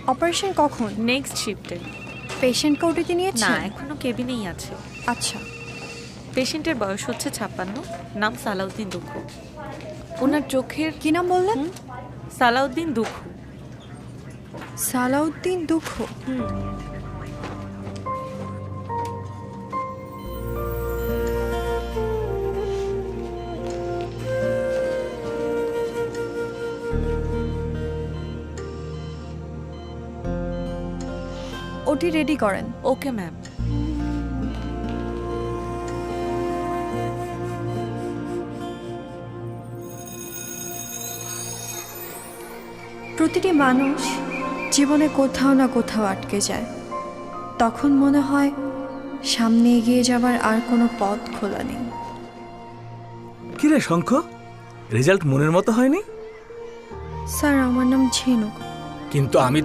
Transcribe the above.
Operation কখন? Next শিফটে। Patient ওটিতে না, নিয়েছেন? এখনো কেবিনেই আছে। আচ্ছা। পেশেন্টের বয়স হচ্ছে 56, নাম সালাউদ্দিন দুখু। ওনার চোখের কি নাম বললেন? সালাউদ্দিন দুখু। সালাউদ্দিন দুখু। ওটি রেডি করেন। Okay ma'am. প্রতিটি মানুষ জীবনে কোথাও না কোথাও আটকে যায়, তখন মনে হয় সামনে এগিয়ে যাবার আর কোনো পথ খোলা নেই। কিরে শঙ্খ, রেজাল্ট মনের মতো হয়নি? স্যার, আমার নাম ঝিনুক। কিন্তু আমি